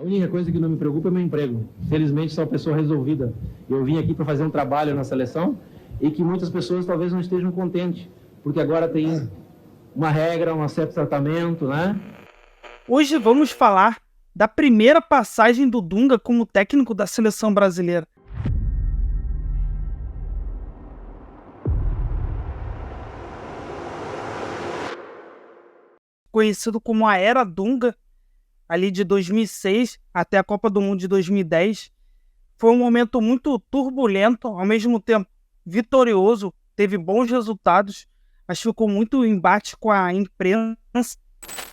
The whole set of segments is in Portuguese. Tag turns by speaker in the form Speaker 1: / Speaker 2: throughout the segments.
Speaker 1: única coisa que não me preocupa é meu emprego. Felizmente sou uma pessoa resolvida. Eu vim aqui para fazer um trabalho na seleção e que muitas pessoas talvez não estejam contentes, porque agora tem uma regra, um certo tratamento, né?
Speaker 2: Hoje vamos falar da primeira passagem do Dunga como técnico da seleção brasileira. Conhecido como a Era Dunga, ali de 2006 até a Copa do Mundo de 2010. Foi um momento muito turbulento, ao mesmo tempo vitorioso, teve bons resultados, mas ficou muito em embate com a imprensa.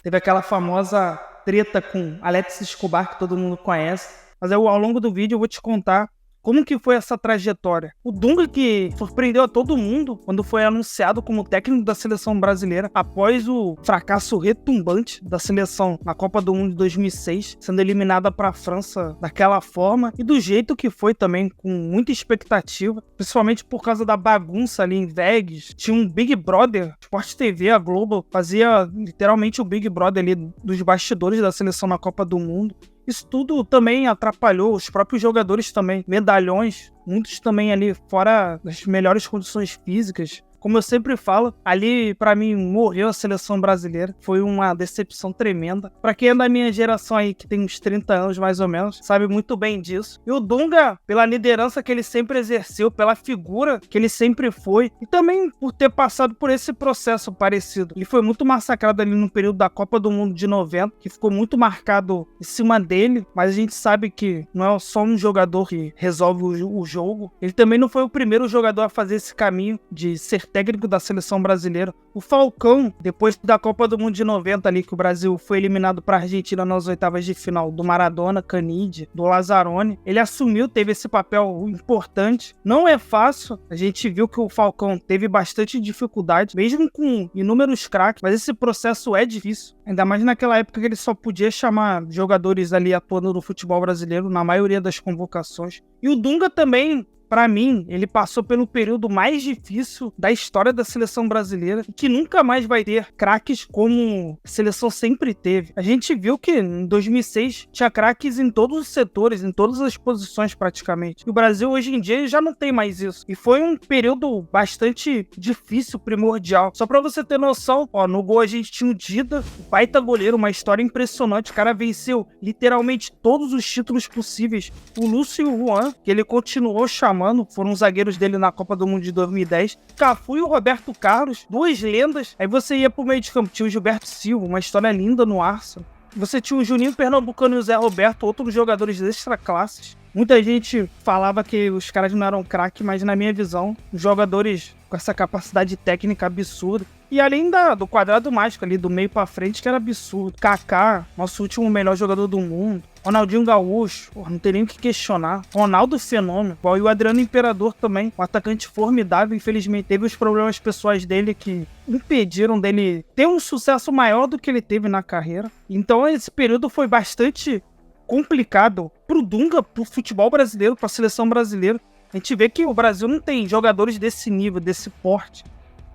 Speaker 2: Teve aquela famosa treta com Alex Escobar, que todo mundo conhece. Mas ao longo do vídeo eu vou te contar como que foi essa trajetória. O Dunga, que surpreendeu a todo mundo quando foi anunciado como técnico da seleção brasileira após o fracasso retumbante da seleção na Copa do Mundo de 2006, sendo eliminada para a França daquela forma e do jeito que foi também, com muita expectativa, principalmente por causa da bagunça ali em Vegas. Tinha um Big Brother, Sport TV, a Globo fazia literalmente o Big Brother ali dos bastidores da seleção na Copa do Mundo. Isso tudo também atrapalhou os próprios jogadores também, medalhões, muitos também ali fora das melhores condições físicas. Como eu sempre falo, ali pra mim morreu a seleção brasileira, foi uma decepção tremenda. Pra quem é da minha geração aí, que tem uns 30 anos mais ou menos, sabe muito bem disso. E o Dunga, pela liderança que ele sempre exerceu, pela figura que ele sempre foi, e também por ter passado por esse processo parecido. Ele foi muito massacrado ali no período da Copa do Mundo de 90, que ficou muito marcado em cima dele, mas a gente sabe que não é só um jogador que resolve o jogo. Ele também não foi o primeiro jogador a fazer esse caminho de ser técnico da seleção brasileira. O Falcão, depois da Copa do Mundo de 90 ali, que o Brasil foi eliminado para a Argentina nas oitavas de final, do Maradona, Canidia, do Lazzaroni, ele assumiu, teve esse papel importante. Não é fácil, a gente viu que o Falcão teve bastante dificuldade, mesmo com inúmeros craques, mas esse processo é difícil, ainda mais naquela época que ele só podia chamar jogadores ali atuando no futebol brasileiro na maioria das convocações. E o Dunga também, para mim, ele passou pelo período mais difícil da história da seleção brasileira, que nunca mais vai ter craques como a seleção sempre teve. A gente viu que em 2006 tinha craques em todos os setores, em todas as posições praticamente. E o Brasil hoje em dia já não tem mais isso. E foi um período bastante difícil, primordial. Só para você ter noção, ó, no gol a gente tinha o Dida, o baita goleiro, uma história impressionante. O cara venceu literalmente todos os títulos possíveis. O Lúcio e o Juan, que ele continuou chamando, foram os zagueiros dele na Copa do Mundo de 2010. Cafu e o Roberto Carlos, duas lendas. Aí você ia pro meio de campo, tinha o Gilberto Silva, uma história linda no Arsenal. Você tinha o Juninho Pernambucano e o Zé Roberto, outros jogadores extra classes. Muita gente falava que os caras não eram craque, mas na minha visão, jogadores com essa capacidade técnica absurda. E além do quadrado mágico ali, do meio pra frente, que era absurdo. Kaká, nosso último melhor jogador do mundo. Ronaldinho Gaúcho, não tem nem o que questionar. Ronaldo Fenômeno. E o Adriano Imperador também, um atacante formidável. Infelizmente teve os problemas pessoais dele que impediram dele ter um sucesso maior do que ele teve na carreira. Então esse período foi bastante complicado pro Dunga, pro futebol brasileiro, pra seleção brasileira. A gente vê que o Brasil não tem jogadores desse nível, desse porte.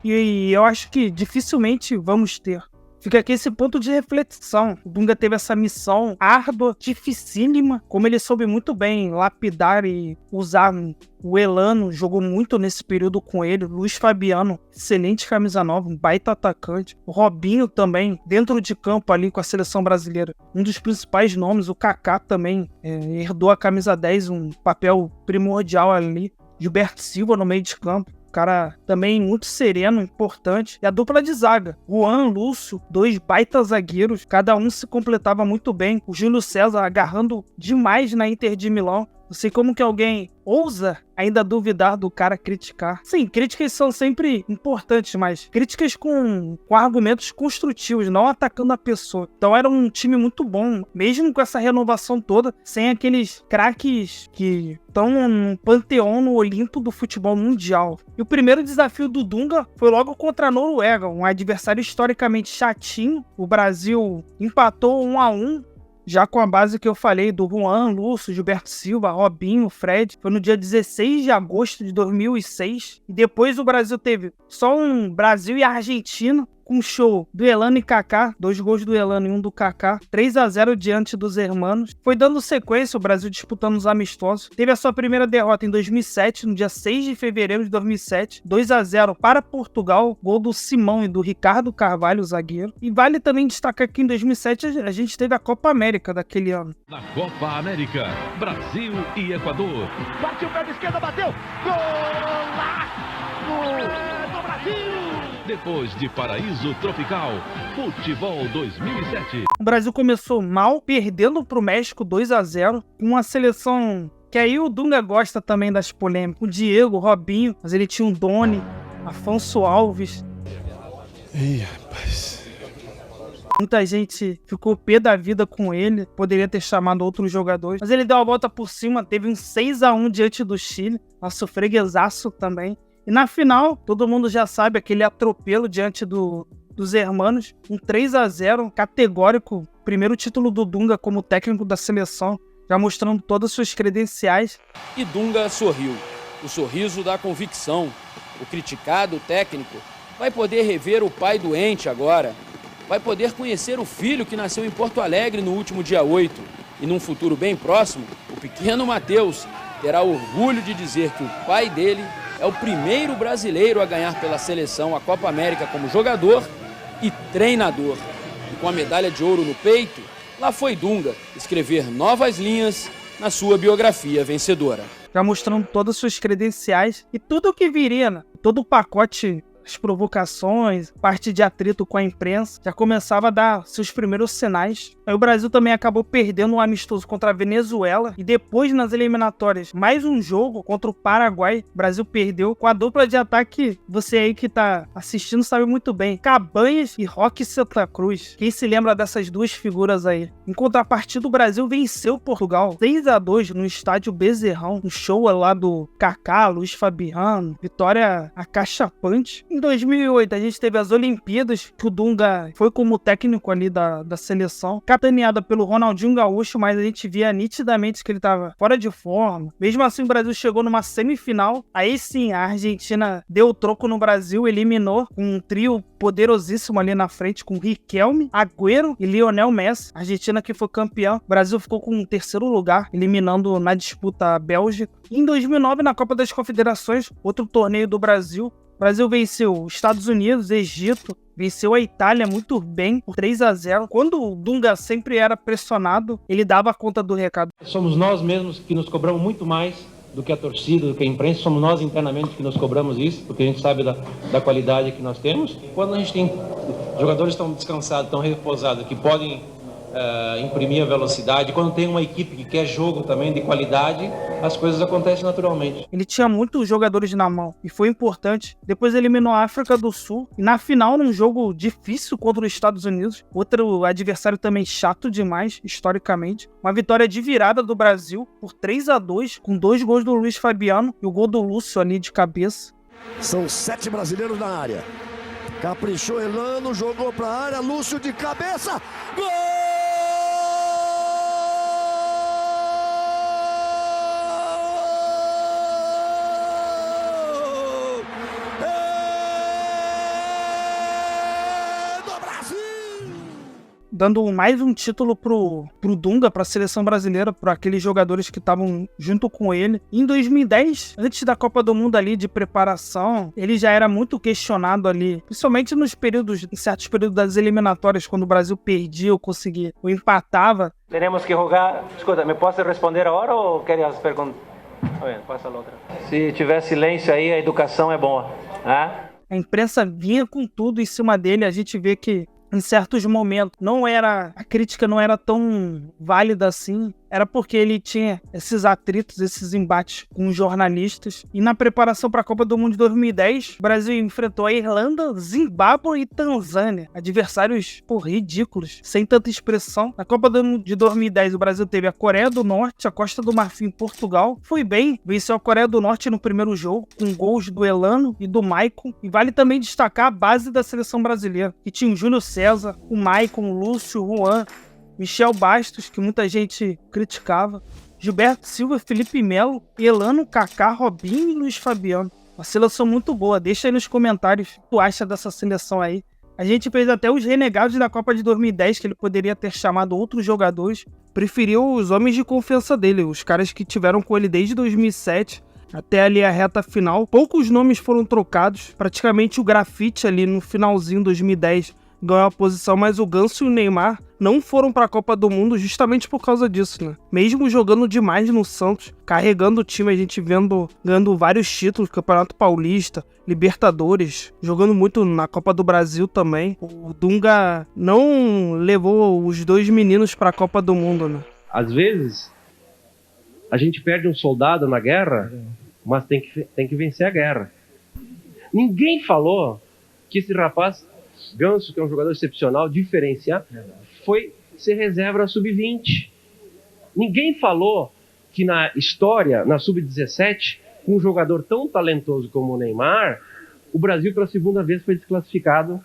Speaker 2: E eu acho que dificilmente vamos ter. Fica aqui esse ponto de reflexão. O Dunga teve essa missão árdua, dificílima, como ele soube muito bem lapidar e usar. O Elano jogou muito nesse período com ele. Luiz Fabiano, excelente camisa 9, um baita atacante. O Robinho também, dentro de campo ali com a seleção brasileira. Um dos principais nomes, o Kaká também herdou a camisa 10, um papel primordial ali. Gilberto Silva no meio de campo. Cara também muito sereno, importante. E a dupla de zaga, Juan, Lúcio, dois baita zagueiros, cada um se completava muito bem. O Júlio César agarrando demais na Inter de Milão. Não sei como que alguém ousa ainda duvidar do cara criticar. Sim, críticas são sempre importantes, mas críticas com argumentos construtivos, não atacando a pessoa. Então era um time muito bom, mesmo com essa renovação toda, sem aqueles craques que estão no panteão, no Olimpo do futebol mundial. E o primeiro desafio do Dunga foi logo contra a Noruega, um adversário historicamente chatinho. O Brasil empatou 1-1. Já com a base que eu falei do Juan, Lúcio, Gilberto Silva, Robinho, Fred, foi no dia 16 de agosto de 2006. E depois o Brasil teve só um Brasil e Argentina com o show do Elano e Kaká, 2 gols do Elano e 1 do Kaká, 3-0 diante dos hermanos. Foi dando sequência, o Brasil disputando os amistosos. Teve a sua primeira derrota em 2007, no dia 6 de fevereiro de 2007, 2-0 para Portugal, gol do Simão e do Ricardo Carvalho, zagueiro. E vale também destacar que em 2007 a gente teve a Copa América daquele ano.
Speaker 3: Na Copa América, Brasil e Equador.
Speaker 4: Partiu pé de esquerda, bateu! Golaço do Brasil!
Speaker 3: Depois de Paraíso Tropical, Futebol 2007.
Speaker 2: O Brasil começou mal, perdendo para o México 2-0, com uma seleção que aí o Dunga gosta também das polêmicas. O Diego, o Robinho, mas ele tinha um Doni, Afonso Alves.
Speaker 5: Ih, rapaz.
Speaker 2: Muita gente ficou pé da vida com ele, poderia ter chamado outros jogadores, mas ele deu a volta por cima, teve um 6-1 diante do Chile, nosso freguesaço também. E na final, todo mundo já sabe, aquele atropelo diante dos hermanos, um 3-0 categórico, primeiro título do Dunga como técnico da seleção, já mostrando todas as suas credenciais.
Speaker 6: E Dunga sorriu, o sorriso da convicção. O criticado técnico vai poder rever o pai doente agora, vai poder conhecer o filho que nasceu em Porto Alegre no último dia 8. E num futuro bem próximo, o pequeno Matheus terá orgulho de dizer que o pai dele é o primeiro brasileiro a ganhar pela seleção a Copa América como jogador e treinador. E com a medalha de ouro no peito, lá foi Dunga escrever novas linhas na sua biografia vencedora.
Speaker 2: Já mostrando todas as suas credenciais e tudo o que viria, né? Todo o pacote, as provocações, parte de atrito com a imprensa, já começava a dar seus primeiros sinais. Aí o Brasil também acabou perdendo um amistoso contra a Venezuela e depois nas eliminatórias, mais um jogo contra o Paraguai, o Brasil perdeu com a dupla de ataque, você aí que tá assistindo sabe muito bem, Cabanhas e Roque Santa Cruz. Quem se lembra dessas duas figuras aí? Em contrapartida, o Brasil venceu Portugal 6-2 no estádio Bezerrão, um show lá do Kaká, Luiz Fabiano, vitória acachapante. Em 2008, a gente teve as Olimpíadas, que o Dunga foi como técnico ali da seleção, capitaneada pelo Ronaldinho Gaúcho, mas a gente via nitidamente que ele estava fora de forma. Mesmo assim, o Brasil chegou numa semifinal. Aí sim, a Argentina deu o troco no Brasil, eliminou com um trio poderosíssimo ali na frente, com Riquelme, Agüero e Lionel Messi. A Argentina que foi campeã. O Brasil ficou com o terceiro lugar, eliminando na disputa a Bélgica. E em 2009, na Copa das Confederações, outro torneio do Brasil, o Brasil venceu os Estados Unidos, Egito, venceu a Itália muito bem, por 3-0. Quando o Dunga sempre era pressionado, ele dava conta do recado.
Speaker 1: Somos nós mesmos que nos cobramos muito mais do que a torcida, do que a imprensa. Somos nós internamente que nos cobramos isso, porque a gente sabe da qualidade que nós temos. Quando a gente tem jogadores tão descansados, tão repousados, que podem imprimir a velocidade, quando tem uma equipe que quer jogo também de qualidade, as coisas acontecem naturalmente.
Speaker 2: Ele tinha muitos jogadores na mão e foi importante. Depois eliminou a África do Sul e na final, num jogo difícil contra os Estados Unidos, outro adversário também chato demais, historicamente, uma vitória de virada do Brasil por 3-2, com 2 gols do Luiz Fabiano e o gol do Lúcio ali de cabeça.
Speaker 4: São 7 brasileiros na área. Caprichou Elano, jogou pra área, Lúcio de cabeça, gol!
Speaker 2: Dando mais um título pro Dunga, pra seleção brasileira, para aqueles jogadores que estavam junto com ele. Em 2010, antes da Copa do Mundo ali de preparação, ele já era muito questionado ali, principalmente em certos períodos das eliminatórias, quando o Brasil perdia ou conseguia, ou empatava.
Speaker 7: Temos que jogar. Escuta, me posso responder agora ou queres perguntar? Passa a outra. Se tiver silêncio aí, a educação é boa. Ah?
Speaker 2: A imprensa vinha com tudo em cima dele, a gente vê que em certos momentos a crítica não era tão válida assim, era porque ele tinha esses atritos, esses embates com os jornalistas. E na preparação para a Copa do Mundo de 2010, o Brasil enfrentou a Irlanda, Zimbábue e Tanzânia, adversários ridículos, sem tanta expressão. Na Copa do Mundo de 2010, o Brasil teve a Coreia do Norte, a Costa do Marfim e Portugal. Foi bem, venceu a Coreia do Norte no primeiro jogo, com gols do Elano e do Maicon. E vale também destacar a base da seleção brasileira, que tinha o Júlio César, o Maicon, o Lúcio, o Juan, Michel Bastos, que muita gente criticava, Gilberto Silva, Felipe Melo, Elano, Kaká, Robinho e Luiz Fabiano. Uma seleção muito boa. Deixa aí nos comentários o que tu acha dessa seleção aí. A gente fez até os renegados da Copa de 2010, que ele poderia ter chamado outros jogadores. Preferiu os homens de confiança dele, os caras que tiveram com ele desde 2007 até ali a reta final. Poucos nomes foram trocados, praticamente o Grafite ali no finalzinho de 2010 ganhou a posição, mas o Ganso e o Neymar não foram para a Copa do Mundo justamente por causa disso, né? Mesmo jogando demais no Santos, carregando o time, a gente ganhando vários títulos, Campeonato Paulista, Libertadores, jogando muito na Copa do Brasil também. O Dunga não levou os dois meninos para a Copa do Mundo, né?
Speaker 8: Às vezes, a gente perde um soldado na guerra, mas tem que vencer a guerra. Ninguém falou que esse rapaz Ganso, que é um jogador excepcional, diferenciado, foi ser reserva na Sub-20. Ninguém falou que na história, na Sub-17, com um jogador tão talentoso como o Neymar, o Brasil pela segunda vez foi desclassificado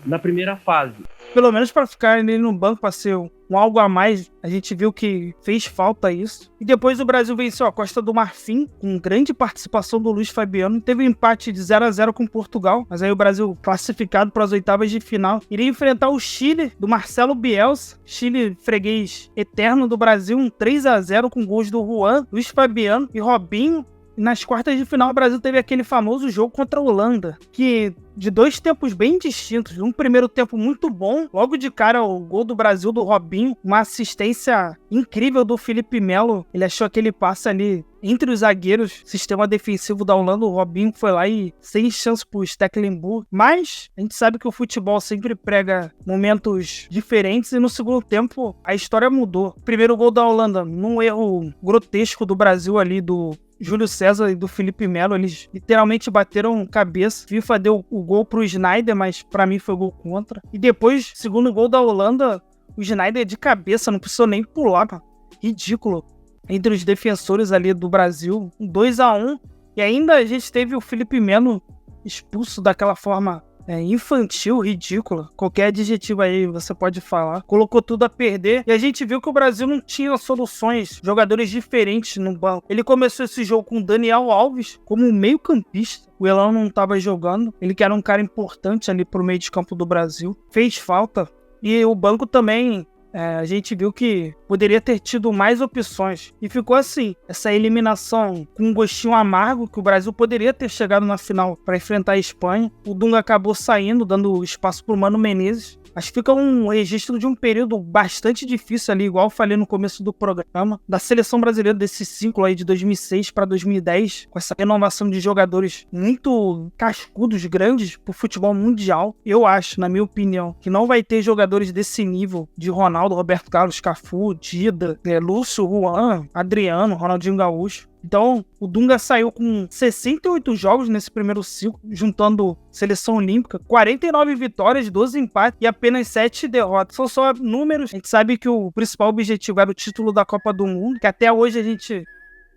Speaker 8: na primeira fase.
Speaker 2: Pelo menos para ficar ali no banco, para ser um algo a mais, a gente viu que fez falta isso. E depois o Brasil venceu a Costa do Marfim, com grande participação do Luiz Fabiano. Teve um empate de 0-0 com Portugal, mas aí o Brasil, classificado para as oitavas de final, iria enfrentar o Chile, do Marcelo Bielsa. Chile, freguês eterno do Brasil, um 3-0 com gols do Juan, Luiz Fabiano e Robinho. Nas quartas de final, o Brasil teve aquele famoso jogo contra a Holanda, que de dois tempos bem distintos. Um primeiro tempo muito bom, logo de cara o gol do Brasil do Robinho, uma assistência incrível do Felipe Melo. Ele achou aquele passe ali entre os zagueiros, sistema defensivo da Holanda. O Robinho foi lá e sem chance pro Stecklenburg. Mas a gente sabe que o futebol sempre prega momentos diferentes e no segundo tempo a história mudou. Primeiro gol da Holanda, num erro grotesco do Brasil ali, do Júlio César e do Felipe Melo, eles literalmente bateram cabeça. FIFA deu o gol pro Sneijder, mas pra mim foi gol contra. E depois, segundo gol da Holanda, o Sneijder de cabeça, não precisou nem pular, mano. Ridículo. Entre os defensores ali do Brasil, 2-1. E ainda a gente teve o Felipe Melo expulso daquela forma infantil, ridícula. Qualquer adjetivo aí você pode falar. Colocou tudo a perder. E a gente viu que o Brasil não tinha soluções, jogadores diferentes no banco. Ele começou esse jogo com o Daniel Alves como meio campista. O Elano não estava jogando. Ele que era um cara importante ali pro meio de campo do Brasil. Fez falta. E o banco também, a gente viu que poderia ter tido mais opções. E ficou assim, essa eliminação com um gostinho amargo, que o Brasil poderia ter chegado na final para enfrentar a Espanha. O Dunga acabou saindo, dando espaço para o Mano Menezes. Acho que fica um registro de um período bastante difícil ali, igual eu falei no começo do programa, da seleção brasileira desse ciclo aí de 2006 para 2010, com essa renovação de jogadores muito cascudos, grandes pro futebol mundial. Eu acho, na minha opinião, que não vai ter jogadores desse nível de Ronaldo, Roberto Carlos, Cafu, Dida, Lúcio, Juan, Adriano, Ronaldinho Gaúcho. Então, o Dunga saiu com 68 jogos nesse primeiro ciclo, juntando seleção olímpica, 49 vitórias, 12 empates e apenas 7 derrotas. São só números. A gente sabe que o principal objetivo era o título da Copa do Mundo, que até hoje a gente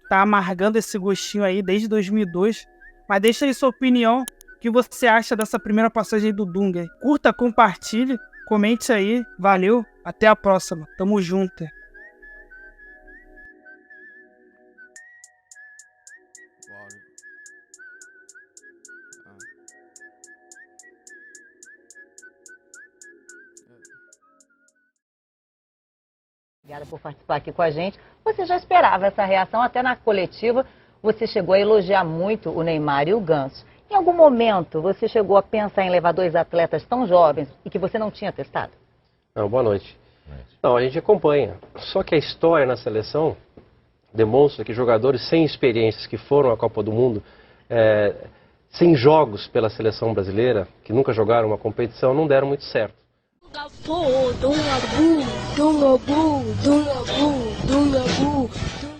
Speaker 2: tá amargando esse gostinho aí desde 2002. Mas deixa aí sua opinião, o que você acha dessa primeira passagem do Dunga. Curta, compartilhe, comente aí. Valeu, até a próxima. Tamo junto.
Speaker 9: Obrigada por participar aqui com a gente. Você já esperava essa reação, até na coletiva você chegou a elogiar muito o Neymar e o Ganso. Em algum momento você chegou a pensar em levar dois atletas tão jovens e que você não tinha testado?
Speaker 10: Não, boa noite. Não, a gente acompanha. Só que a história na seleção demonstra que jogadores sem experiências que foram à Copa do Mundo, sem jogos pela seleção brasileira, que nunca jogaram uma competição, não deram muito certo.
Speaker 11: Dunga,